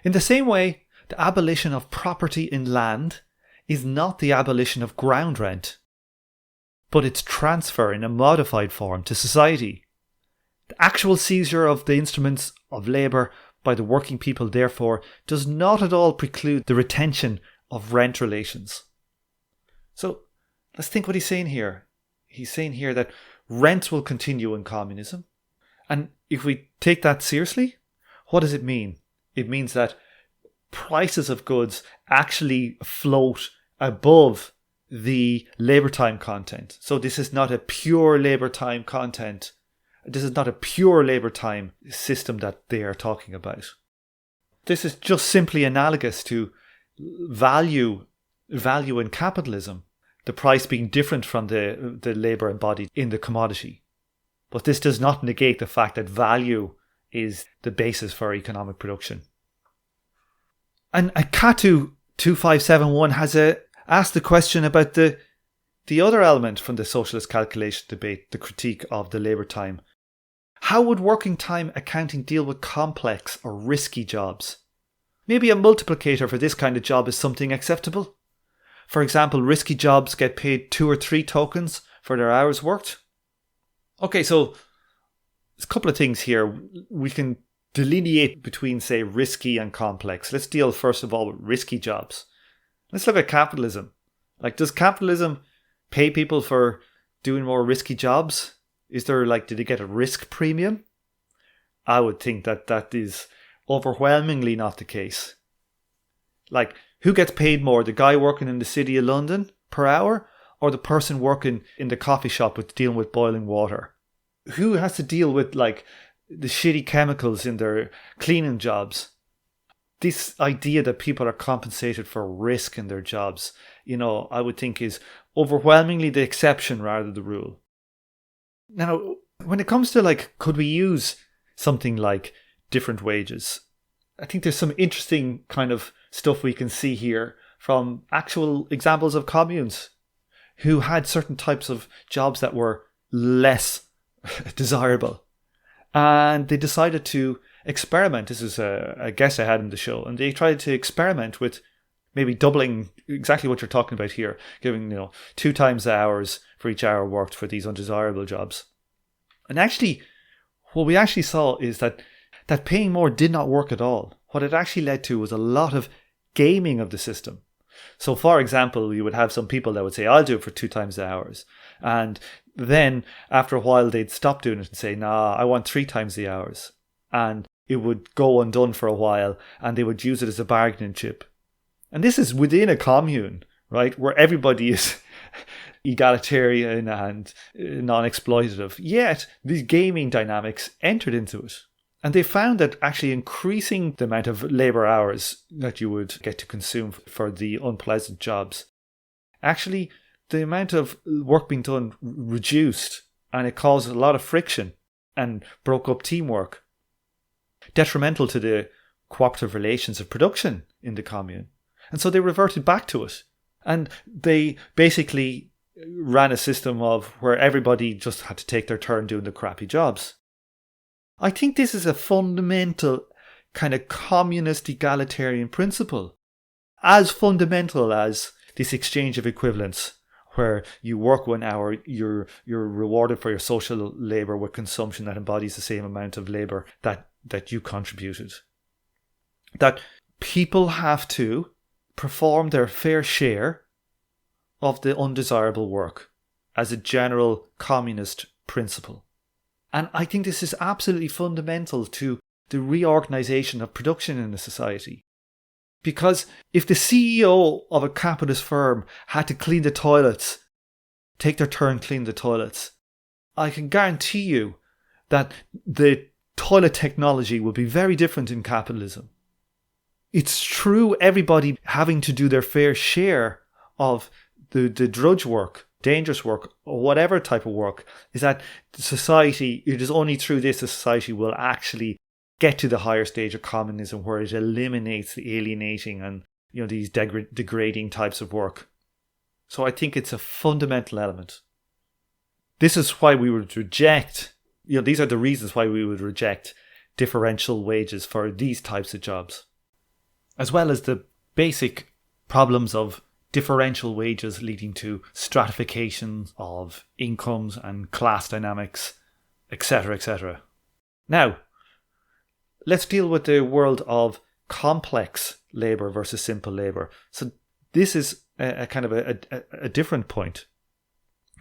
In the same way, the abolition of property in land is not the abolition of ground rent, but its transfer in a modified form to society. The actual seizure of the instruments of labour by the working people, therefore, does not at all preclude the retention of rent relations. So, let's think what he's saying here. He's saying here that rent will continue in communism. And if we take that seriously, what does it mean? It means that prices of goods actually float above the labour time content. So this is not a pure labour time content. This is not a pure labour time system that they are talking about. This is just simply analogous to value in capitalism, the price being different from the labour embodied in the commodity. But this does not negate the fact that value is the basis for economic production. And Katu 2571 has asked the question about the other element from the socialist calculation debate, the critique of the labour time. How would working time accounting deal with complex or risky jobs? Maybe a multiplicator for this kind of job is something acceptable. For example, risky jobs get paid 2 or 3 tokens for their hours worked. Okay, so there's a couple of things here. We can delineate between, say, risky and complex. Let's deal first of all with risky jobs. Let's look at capitalism. Like, does capitalism pay people for doing more risky jobs? Is there, did they get a risk premium? I would think that is overwhelmingly not the case. Like, who gets paid more? The guy working in the City of London per hour, or the person working in the coffee shop dealing with boiling water? Who has to deal with, the shitty chemicals in their cleaning jobs? This idea that people are compensated for risk in their jobs, I would think is overwhelmingly the exception rather than the rule. Now, when it comes to could we use something like different wages? I think there's some interesting kind of stuff we can see here from actual examples of communes who had certain types of jobs that were less desirable. And they decided to experiment. This is a guest I had in the show. And they tried to experiment with maybe doubling exactly what you're talking about here, giving 2 times the hours for each hour worked for these undesirable jobs. And actually, what we actually saw is that paying more did not work at all. What it actually led to was a lot of gaming of the system. So for example, you would have some people that would say, I'll do it for 2 times the hours. And then after a while, they'd stop doing it and say, nah, I want 3 times the hours. And it would go undone for a while, and they would use it as a bargaining chip. And this is within a commune, right, where everybody is egalitarian and non-exploitative. Yet these gaming dynamics entered into it. And they found that actually increasing the amount of labour hours that you would get to consume for the unpleasant jobs, actually the amount of work being done reduced, and it caused a lot of friction and broke up teamwork, detrimental to the cooperative relations of production in the commune. And so they reverted back to it. And they basically ran a system of where everybody just had to take their turn doing the crappy jobs. I think this is a fundamental kind of communist egalitarian principle, as fundamental as this exchange of equivalence, where you work 1 hour, you're rewarded for your social labour with consumption that embodies the same amount of labour that you contributed. That people have to perform their fair share of the undesirable work as a general communist principle. And I think this is absolutely fundamental to the reorganization of production in a society. Because if the CEO of a capitalist firm had to clean the toilets, take their turn clean the toilets, I can guarantee you that the toilet technology will be very different in capitalism. It's true, everybody having to do their fair share of the drudge work, dangerous work, or whatever type of work, is that society, it is only through this that society will actually get to the higher stage of communism, where it eliminates the alienating and these degrading types of work. So I think it's a fundamental element. This is why we would reject, these are the reasons why we would reject differential wages for these types of jobs, as well as the basic problems of differential wages leading to stratification of incomes and class dynamics, etc., etc. Now, let's deal with the world of complex labour versus simple labour. So this is a kind of a different point.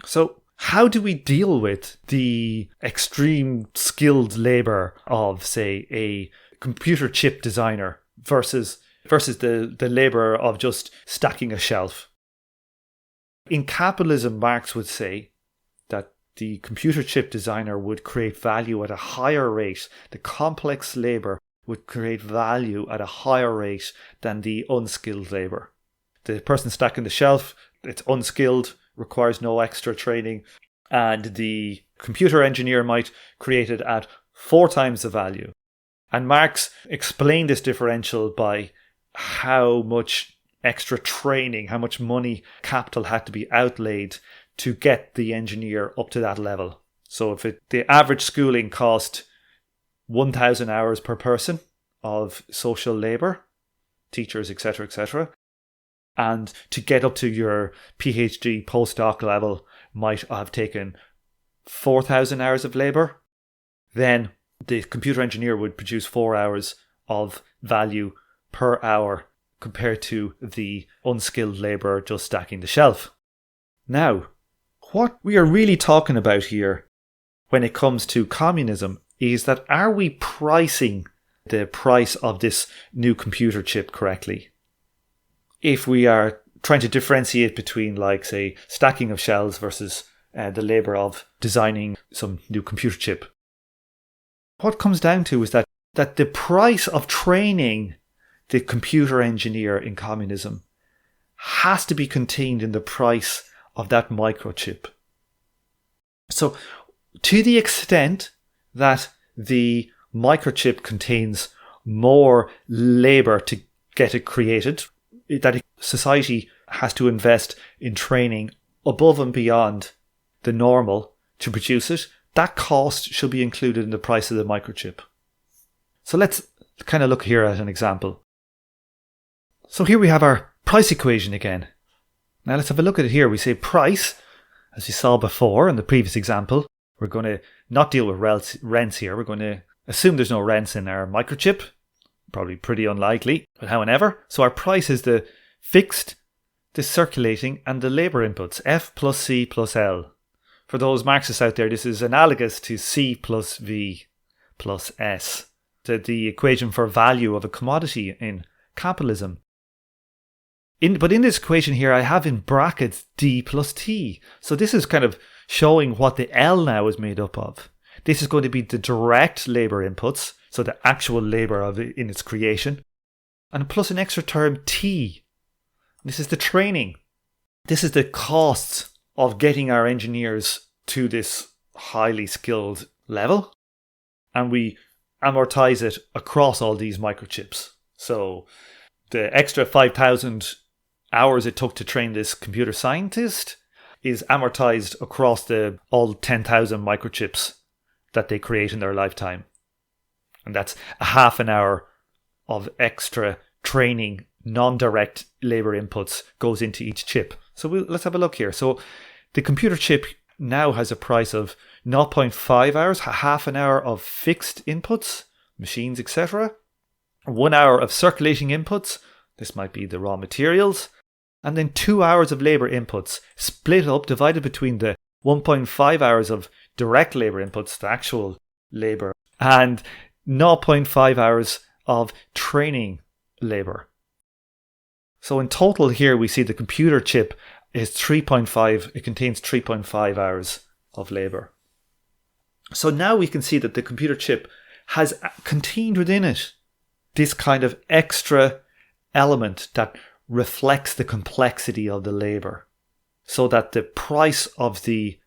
So how do we deal with the extreme skilled labour of, say, a computer chip designer versus the labour of just stacking a shelf? In capitalism, Marx would say that the computer chip designer would create value at a higher rate. The complex labour would create value at a higher rate than the unskilled labour. The person stacking the shelf, it's unskilled, requires no extra training, and the computer engineer might create it at 4 times the value. And Marx explained this differential by how much extra training, how much money, capital had to be outlaid to get the engineer up to that level. So if the average schooling cost 1,000 hours per person of social labour, teachers, etc., etc., and to get up to your PhD postdoc level might have taken 4,000 hours of labour, then the computer engineer would produce 4 hours of value per hour compared to the unskilled labourer just stacking the shelf. Now, what we are really talking about here when it comes to communism is that, are we pricing the price of this new computer chip correctly? If we are trying to differentiate between, like, say, stacking of shelves versus the labour of designing some new computer chip. What comes down to is that the price of training the computer engineer in communism has to be contained in the price of that microchip. So, to the extent that the microchip contains more labour to get it created, that society has to invest in training above and beyond the normal to produce it, that cost should be included in the price of the microchip. So let's kind of look here at an example. So here we have our price equation again. Now let's have a look at it here. We say price, as you saw before in the previous example. We're going to not deal with rents here. We're going to assume there's no rents in our microchip. Probably pretty unlikely, but however. So our price is the fixed, the circulating, and the labour inputs, F plus C plus L. For those Marxists out there, this is analogous to C plus V plus S, the equation for value of a commodity in capitalism. But in this equation here, I have in brackets D plus T. So this is kind of showing what the L now is made up of. This is going to be the direct labour inputs, so the actual labour in its creation, and plus an extra term T. This is the training. This is the costs of getting our engineers to this highly skilled level, and we amortize it across all these microchips. So the extra 5,000 hours it took to train this computer scientist is amortized across all 10,000 microchips that they create in their lifetime. And that's a half an hour of extra training, non-direct labor inputs goes into each chip. So let's have a look here. So the computer chip now has a price of 0.5 hours, half an hour of fixed inputs, machines, etc. 1 hour of circulating inputs, this might be the raw materials, and then 2 hours of labour inputs, split up, divided between the 1.5 hours of direct labour inputs, the actual labour, and 0.5 hours of training labour. So in total here we see the computer chip is 3.5, it contains 3.5 hours of labour. So now we can see that the computer chip has contained within it this kind of extra element that reflects the complexity of the labour, so that the price of the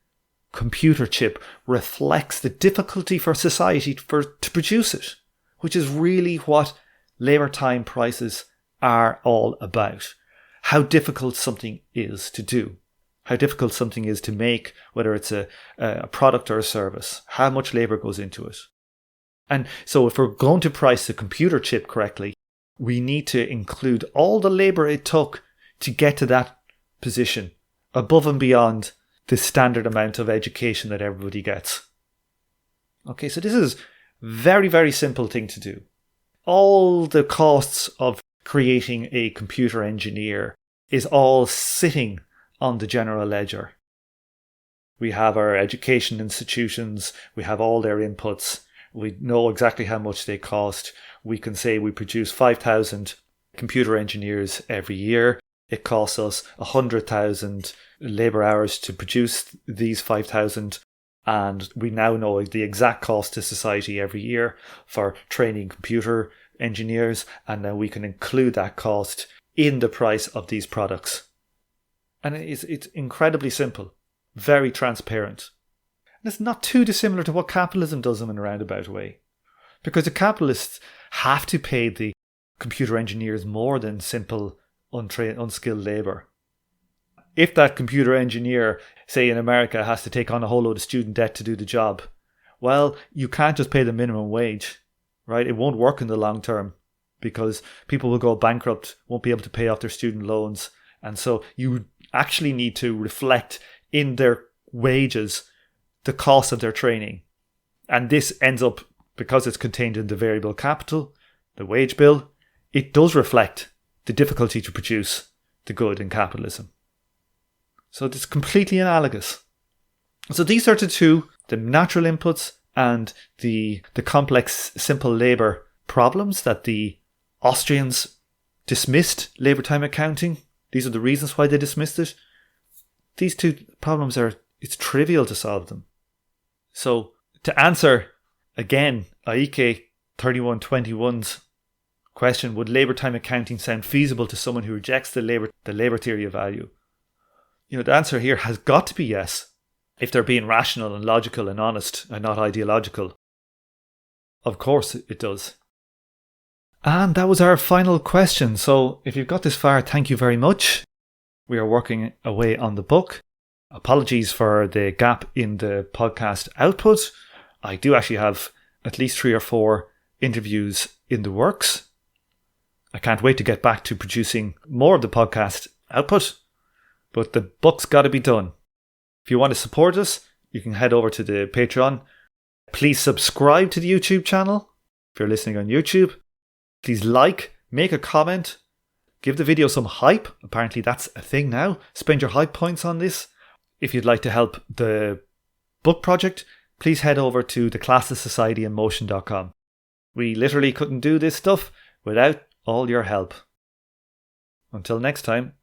computer chip reflects the difficulty for society to produce it, which is really what labour time prices are all about. How difficult something is to do, how difficult something is to make, whether it's a product or a service, how much labour goes into it. And so if we're going to price the computer chip correctly, we need to include all the labour it took to get to that position, above and beyond the standard amount of education that everybody gets. Okay, so this is very, very simple thing to do. All the costs of creating a computer engineer is all sitting on the general ledger. We have our education institutions, we have all their inputs, we know exactly how much they cost. We can say we produce 5,000 computer engineers every year. It costs us 100,000 labour hours to produce these 5,000. And we now know the exact cost to society every year for training computer engineers. And now we can include that cost in the price of these products. And it's incredibly simple, very transparent. And it's not too dissimilar to what capitalism does in a roundabout way. Because the capitalists have to pay the computer engineers more than simple unskilled labour. If that computer engineer, say in America, has to take on a whole load of student debt to do the job, well, you can't just pay the minimum wage, right? It won't work in the long term because people will go bankrupt, won't be able to pay off their student loans. And so you actually need to reflect in their wages the cost of their training. And this ends up, because it's contained in the variable capital, the wage bill, it does reflect the difficulty to produce the good in capitalism. So it's completely analogous. So these are the two, the natural inputs and the complex simple labour problems that the Austrians dismissed labour time accounting. These are the reasons why they dismissed it. These two problems it's trivial to solve them. So to answer again, Aike 3121's question, would labour time accounting sound feasible to someone who rejects the labour theory of value? The answer here has got to be yes, if they're being rational and logical and honest and not ideological. Of course it does. And that was our final question. So if you've got this far, thank you very much. We are working away on the book. Apologies for the gap in the podcast output. I do actually have at least 3 or 4 interviews in the works. I can't wait to get back to producing more of the podcast output, but the book's got to be done. If you want to support us, you can head over to the Patreon. Please subscribe to the YouTube channel if you're listening on YouTube. Please make a comment, give the video some hype. Apparently that's a thing now. Spend your hype points on this. If you'd like to help the book project, please head over to theclasslesssocietyinmotion.com. We literally couldn't do this stuff without all your help. Until next time.